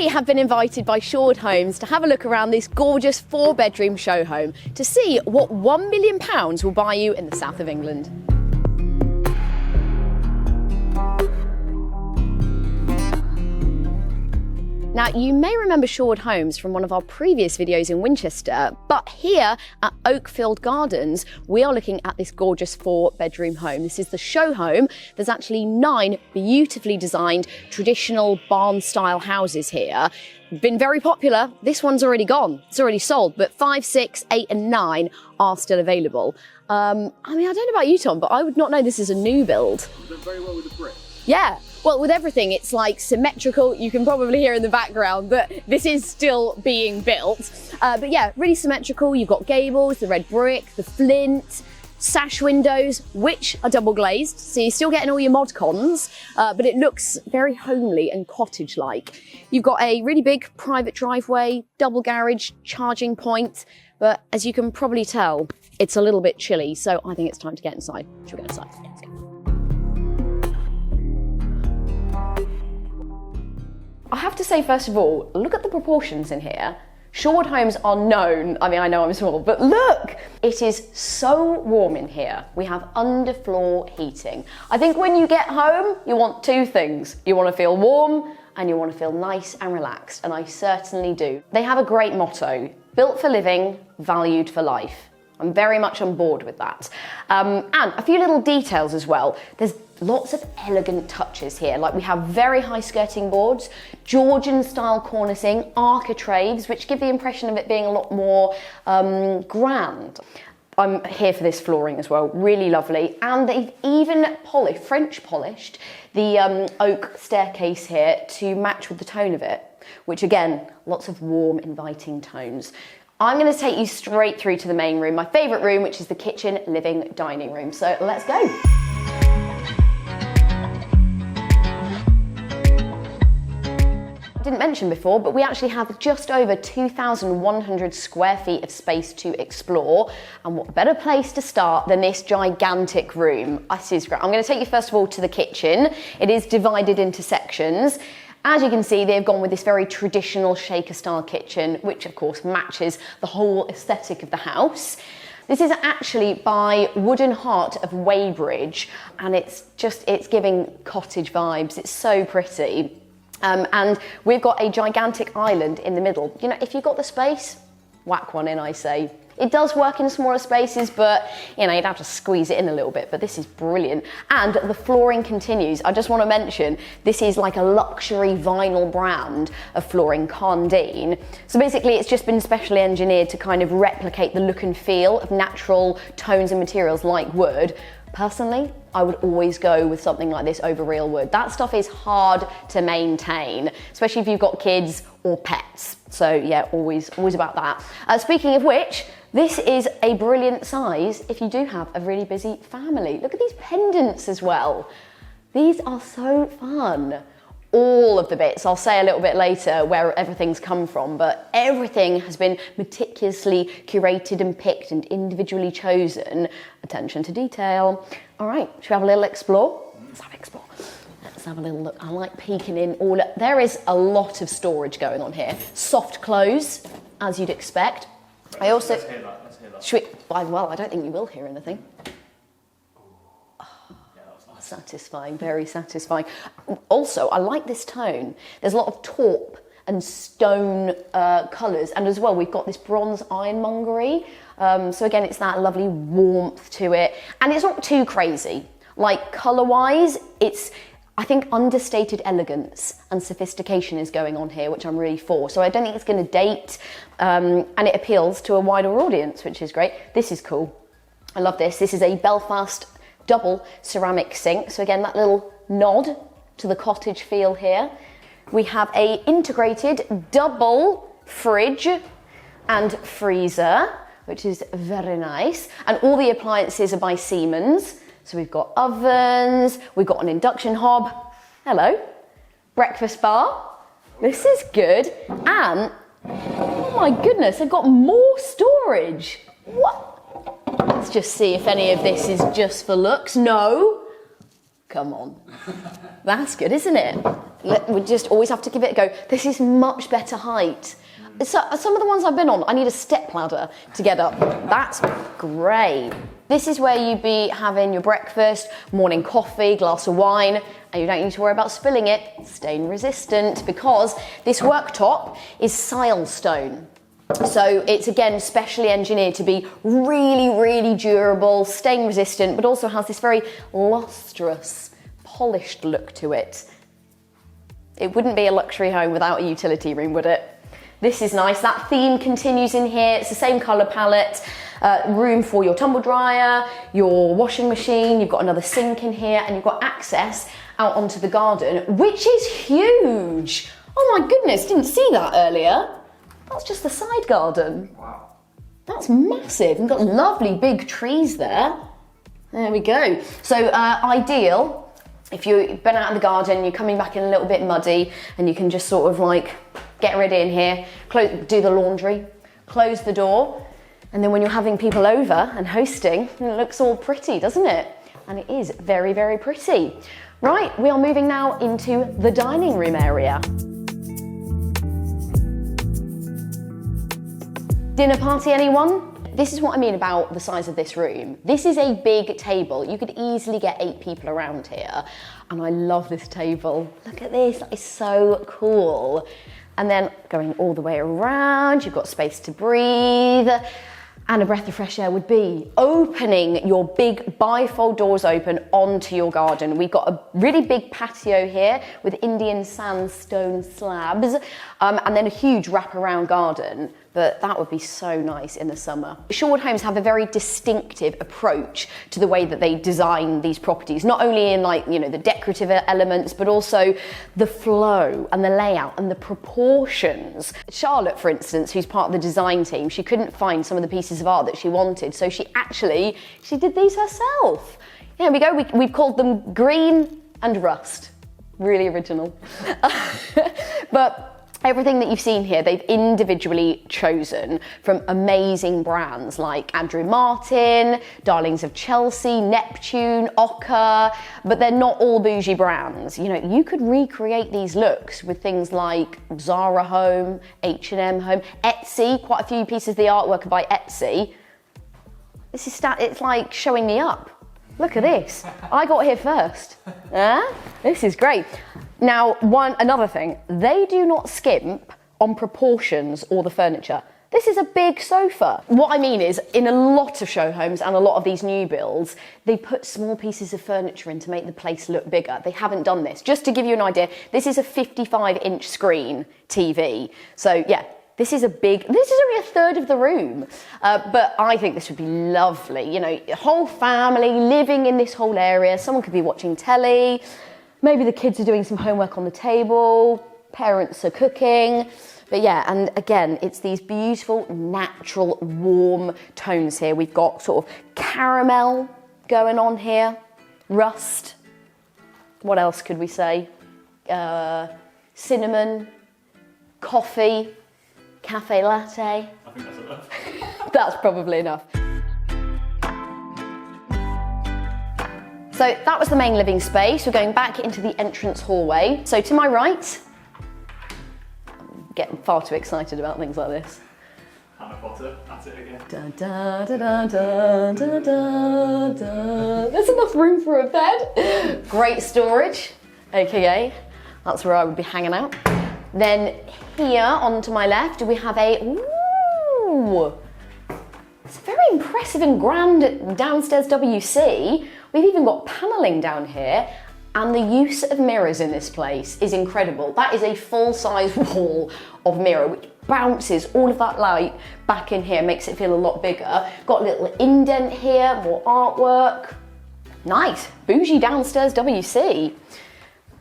We have been invited by Shorewood Homes to have a look around this gorgeous 4-bedroom show home to see what £1 million will buy you in the south of England. Now, you may remember Shorewood Homes from one of our previous videos in Winchester, but here at Oakfield Gardens, we are looking at this gorgeous 4-bedroom home. This is the show home. There's actually 9 beautifully designed traditional barn-style houses here. Been very popular. This one's already gone. It's already sold, but 5, 6, 8 and 9 are still available. I mean, I don't know about you, Tom, but I would not know this is a new build. Done very well with the brick. Yeah. Well, with everything, it's like symmetrical. You can probably hear in the background that this is still being built. But yeah, really symmetrical. You've got gables, the red brick, the flint, sash windows, which are double glazed. So you're still getting all your mod cons, but it looks very homely and cottage-like. You've got a really big private driveway, double garage, charging point. But as you can probably tell, it's a little bit chilly. So I think it's time to get inside. Should we go inside? Let's go. I have to say, first of all, look at the proportions in here. Shorewood Homes are known, I mean, I know I'm small, but look! It is so warm in here. We have underfloor heating. I think when you get home, you want 2 things. You want to feel warm and you want to feel nice and relaxed, and I certainly do. They have a great motto, built for living, valued for life. I'm very much on board with that. And a few little details as well. There's lots of elegant touches here, like we have very high skirting boards, Georgian style cornicing, architraves, which give the impression of it being a lot more grand. I'm here for this flooring as well, really lovely. And they've even French polished the oak staircase here to match with the tone of it, which again, lots of warm, inviting tones. I'm going to take you straight through to the main room, my favourite room, which is the kitchen, living, dining room. So let's go. Didn't mention before, but we actually have just over 2,100 square feet of space to explore. And what better place to start than this gigantic room? This is great. I'm going to take you first of all to the kitchen. It is divided into sections. As you can see, they've gone with this very traditional shaker style kitchen, which of course matches the whole aesthetic of the house. This is actually by Wooden Heart of Weybridge, and it's giving cottage vibes. It's so pretty. And we've got a gigantic island in the middle. You know, if you've got the space, whack one in, I say. It does work in smaller spaces, but you know, you'd have to squeeze it in a little bit, but this is brilliant. And the flooring continues. I just want to mention, this is like a luxury vinyl brand of flooring, Condine. So basically it's just been specially engineered to kind of replicate the look and feel of natural tones and materials like wood. Personally, I would always go with something like this over real wood. That stuff is hard to maintain, especially if you've got kids or pets. So yeah, always about that. Speaking of which, this is a brilliant size if you do have a really busy family. Look at these pendants as well. These are so fun. All of the bits, I'll say a little bit later where everything's come from, but everything has been meticulously curated and picked and individually chosen. Attention to detail. All right, should we have a little explore? Let's have an explore. Let's have a little look. I like peeking in all. There is a lot of storage going on here. Soft clothes, as you'd expect. I also. Let's hear that. Let's hear that. Should we, well, I don't think you will hear anything. Satisfying, very satisfying. Also, I like this tone. There's a lot of taupe and stone colours, and as well we've got this bronze ironmongery. So again, it's that lovely warmth to it, and it's not too crazy. Like colour-wise, it's, I think, understated elegance and sophistication is going on here, which I'm really for. So I don't think it's going to date, and it appeals to a wider audience, which is great. This is cool. I love this. This is a Belfast double ceramic sink. So again, that little nod to the cottage feel here. We have a integrated double fridge and freezer, which is very nice. And all the appliances are by Siemens. So we've got ovens, we've got an induction hob. Hello. Breakfast bar. This is good. And, oh my goodness, I've got more storage. What? Let's just see if any of this is just for looks. No. Come on. That's good, isn't it? We just always have to give it a go. This is much better height. So, some of the ones I've been on, I need a step ladder to get up. That's great. This is where you'd be having your breakfast, morning coffee, glass of wine, and you don't need to worry about spilling it. Stain resistant, because this worktop is silestone. So it's again specially engineered to be really, really durable, stain resistant, but also has this very lustrous, polished look to it. It wouldn't be a luxury home without a utility room, would it? This is nice. That theme continues in here. It's the same colour palette. Room for your tumble dryer, your washing machine. You've got another sink in here, and you've got access out onto the garden, which is huge. Oh my goodness, didn't see that earlier. That's just the side garden. Wow. That's massive. You've got lovely big trees there. There we go. So ideal if you've been out in the garden, you're coming back in a little bit muddy, and you can just sort of like get ready in here, do the laundry, close the door, and then when you're having people over and hosting, it looks all pretty, doesn't it? And it is very, very pretty. Right, we are moving now into the dining room area. Dinner party, anyone? This is what I mean about the size of this room. This is a big table. You could easily get 8 people around here. And I love this table. Look at this, that is so cool. And then going all the way around, you've got space to breathe. And a breath of fresh air would be opening your big bifold doors open onto your garden. We've got a really big patio here with Indian sandstone slabs, and then a huge wraparound garden. But that would be so nice in the summer. Shorewood homes have a very distinctive approach to the way that they design these properties, not only in the decorative elements, but also the flow and the layout and the proportions. Charlotte, for instance, who's part of the design team, she couldn't find some of the pieces of art that she wanted, so she did these herself. Here we go, we've called them Green and Rust. Really original. But everything that you've seen here, they've individually chosen from amazing brands like Andrew Martin, Darlings of Chelsea, Neptune, Ochre, but they're not all bougie brands. You could recreate these looks with things like Zara Home, H&M Home, Etsy. Quite a few pieces of the artwork are by Etsy. It's like showing me up. Look at this. I got here first. This is great. Now, another thing, they do not skimp on proportions or the furniture. This is a big sofa. What I mean is, in a lot of show homes and a lot of these new builds, they put small pieces of furniture in to make the place look bigger. They haven't done this. Just to give you an idea, this is a 55-inch screen TV. So yeah, this is only a third of the room. But I think this would be lovely. A whole family living in this whole area. Someone could be watching telly. Maybe the kids are doing some homework on the table, parents are cooking. But yeah, and again, it's these beautiful, natural, warm tones here. We've got sort of caramel going on here, rust. What else could we say? Cinnamon, coffee, cafe latte. I think that's enough. That's probably enough. So that was the main living space. We're going back into the entrance hallway. So to my right, I'm getting far too excited about things like this. Hannah Potter, that's it again. Da, da, da, da, da, da, da. There's enough room for a bed. Great storage, aka that's where I would be hanging out. Then here on to my left, we have it's a very impressive and grand downstairs WC. We've even got panelling down here, and the use of mirrors in this place is incredible. That is a full-size wall of mirror, which bounces all of that light back in here, makes it feel a lot bigger. Got a little indent here, more artwork. Nice, bougie downstairs WC.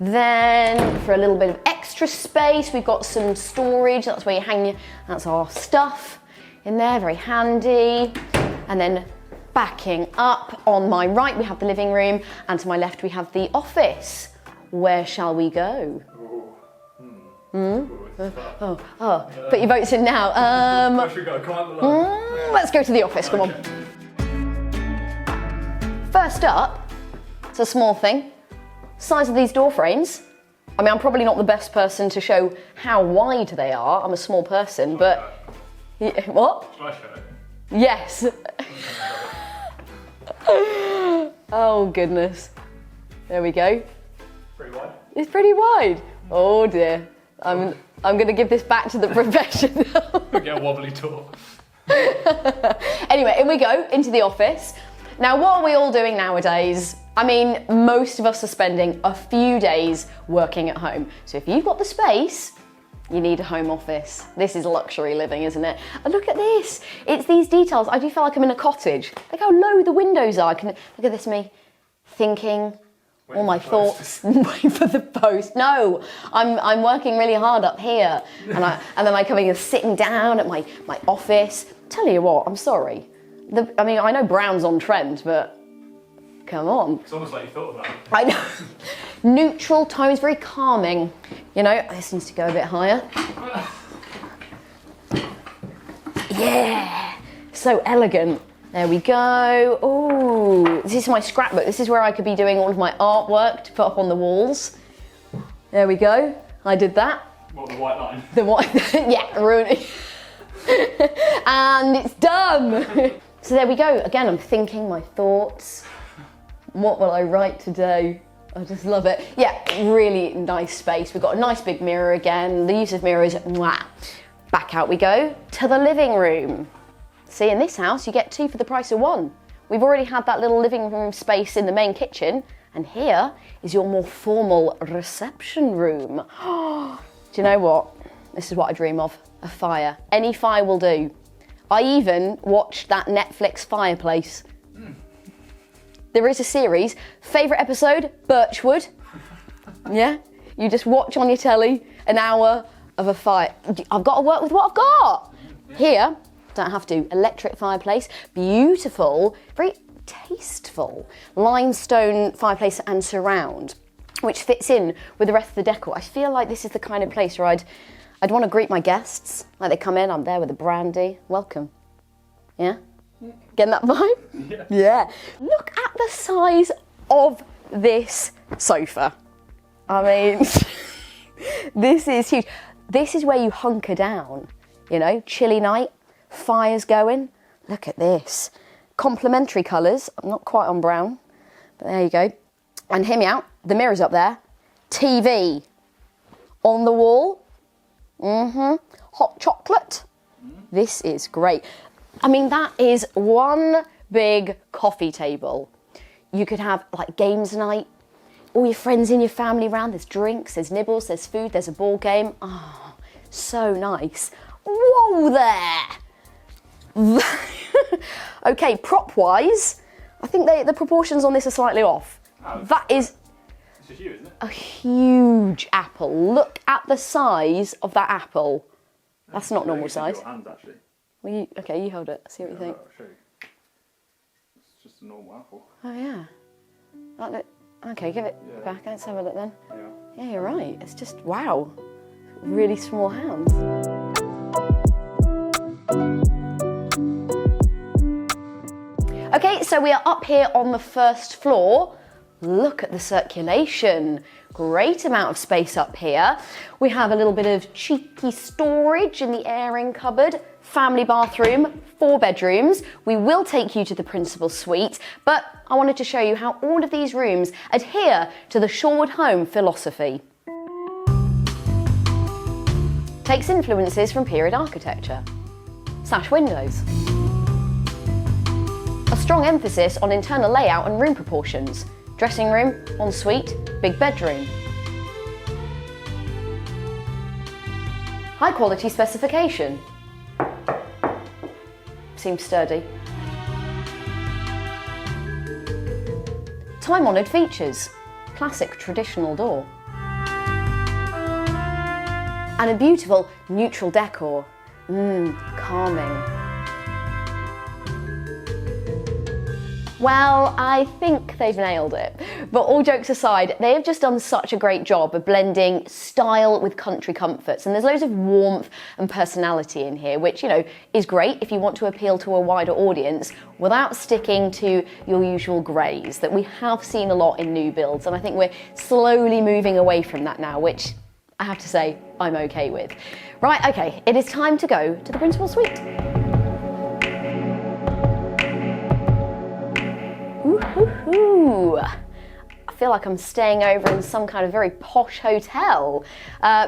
Then for a little bit of extra space, we've got some storage. That's where you hang that's our stuff in there, very handy. And then backing up on my right, we have the living room, and to my left, we have the office. Where shall we go? Put your votes in now. Where should we go? Come on the line. Let's go to the office, come on. First up, it's a small thing. Size of these door frames, I mean, I'm probably not the best person to show how wide they are. I'm a small person, but... What? Should I show it? Yes. Oh, goodness. There we go. Pretty wide. It's pretty wide. Oh, dear. I'm going to give this back to the professional. We get a wobbly tour. Anyway, in we go, into the office. Now, what are we all doing nowadays? I mean, most of us are spending a few days working at home. So if you've got the space, you need a home office. This is luxury living, isn't it? And look at this. It's these details. I do feel like I'm in a cottage. Look how low the windows are. Look at this, me thinking, all my thoughts, waiting for the post. No, I'm working really hard up here. And then I come in and sitting down at my office. Tell you what, I'm sorry. I mean, I know brown's on trend, but come on. It's almost like you thought about it. I know. Neutral tone is very calming. You know, this needs to go a bit higher. Yeah, so elegant. There we go. Oh, this is my scrapbook. This is where I could be doing all of my artwork to put up on the walls. There we go. I did that. What, the white line? The white, yeah, ruining. And it's done. So there we go. Again, I'm thinking my thoughts. What will I write today? I just love it. Yeah, really nice space. We've got a nice big mirror again. The use of mirrors, mwah. Back out we go to the living room. See, in this house, you get two for the price of one. We've already had that little living room space in the main kitchen, and here is your more formal reception room. Do you know what? This is what I dream of, a fire. Any fire will do. I even watched that Netflix fireplace. There is a series. Favourite episode? Birchwood. Yeah? You just watch on your telly an hour of a fire. I've got to work with what I've got. Here, don't have to. Electric fireplace. Beautiful, very tasteful limestone fireplace and surround, which fits in with the rest of the decor. I feel like this is the kind of place where I'd want to greet my guests. Like they come in, I'm there with a brandy. Welcome. Yeah? Getting that vibe? Yeah. Yeah. Look at the size of this sofa. I mean, this is huge. This is where you hunker down, you know, chilly night, fires going. Look at this. Complementary colours. I'm not quite on brown, but there you go. And hear me out, the mirror's up there. TV on the wall. Hot chocolate. This is great. I mean, that is one big coffee table. You could have like games night, all your friends in your family around. There's drinks, there's nibbles, there's food, there's a ball game. Oh, so nice. Whoa there. Okay, prop-wise, I think the proportions on this are slightly off. That is It's just you, isn't it? a huge apple. Look at the size of that apple. That's not normal size. Your hands, actually. Well, okay, you hold it. See what you think. I'll show you. It's just a normal apple. Oh yeah. Okay, give it back. Let's have a look then. Yeah. Yeah, you're right. It's just wow. Really small hands. Okay, so we are up here on the first floor. Look at the circulation. Great amount of space up here. We have a little bit of cheeky storage in the airing cupboard. Family bathroom, 4 bedrooms. We will take you to the principal suite, but I wanted to show you how all of these rooms adhere to the Shorewood home philosophy. Takes influences from period architecture. Sash windows. A strong emphasis on internal layout and room proportions. Dressing room, ensuite, big bedroom. High quality specification. Seems sturdy. Time-honoured features. Classic traditional door. And a beautiful neutral decor. Calming. Well, I think they've nailed it. But all jokes aside, they have just done such a great job of blending style with country comforts. And there's loads of warmth and personality in here, which, you know, is great if you want to appeal to a wider audience without sticking to your usual greys that we have seen a lot in new builds. And I think we're slowly moving away from that now, which I have to say I'm okay with. Right, okay, it is time to go to the principal suite. Ooh, I feel like I'm staying over in some kind of very posh hotel.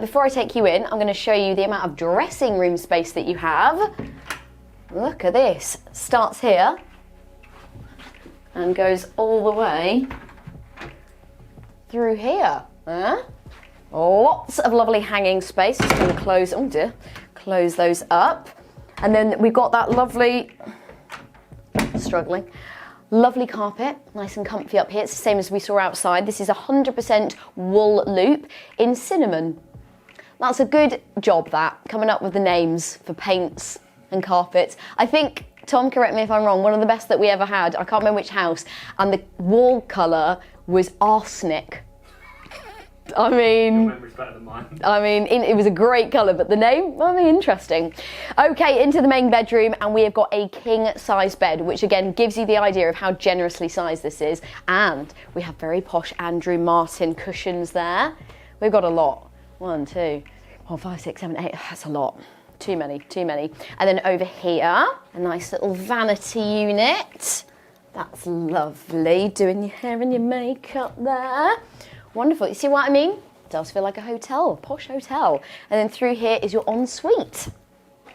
Before I take you in, I'm going to show you the amount of dressing room space that you have. Look at this. Starts here and goes all the way through here. Lots of lovely hanging space. Just going to close those up. And then we've got that lovely, lovely carpet, nice and comfy up here. It's the same as we saw outside. This is 100% wool loop in cinnamon. That's a good job, that, coming up with the names for paints and carpets. I think, Tom, correct me if I'm wrong, one of the best that we ever had, I can't remember which house, and the wall colour was arsenic. I mean, Your memory's better than mine. It was a great colour, but the name, interesting. Okay, into the main bedroom, and we have got a king-size bed, which again gives you the idea of how generously sized this is. And we have very posh Andrew Martin cushions there. We've got a lot. 1, 2, 4, 5, 6, 7, 8. That's a lot. Too many. And then over here, a nice little vanity unit. That's lovely. Doing your hair and your makeup there. Wonderful. You see what I mean? It does feel like a hotel, a posh hotel. And then through here is your ensuite.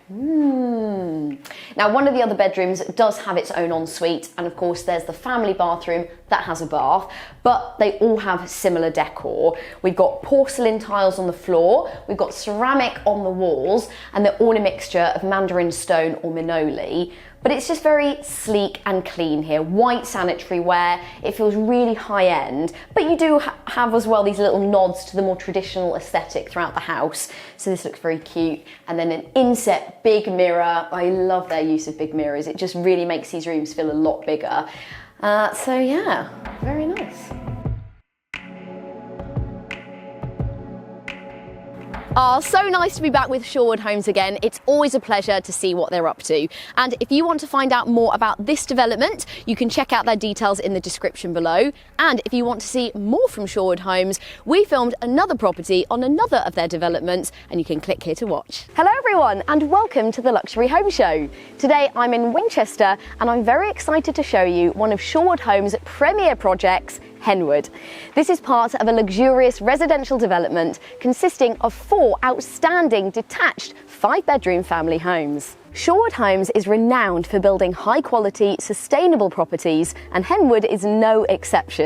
Now, one of the other bedrooms does have its own ensuite, and of course there's the family bathroom that has a bath, but they all have similar decor. We've got porcelain tiles on the floor, we've got ceramic on the walls, and they're all a mixture of mandarin stone or minoli. But it's just very sleek and clean here. White sanitary ware, it feels really high end, but you do have as well these little nods to the more traditional aesthetic throughout the house. So this looks very cute. And then an inset big mirror. I love their use of big mirrors. It just really makes these rooms feel a lot bigger. So yeah, very nice. Oh, so nice to be back with Shorewood Homes again. It's always a pleasure to see what they're up to. And if you want to find out more about this development, you can check out their details in the description below. And if you want to see more from Shorewood Homes, we filmed another property on another of their developments, and you can click here to watch. Hello everyone, and welcome to the Luxury Home Show. Today I'm in Winchester, and I'm very excited to show you one of Shorewood Homes' premier projects, Henwood. This is part of a luxurious residential development consisting of 4 outstanding detached 5-bedroom family homes. Shorewood Homes is renowned for building high-quality, sustainable properties, and Henwood is no exception.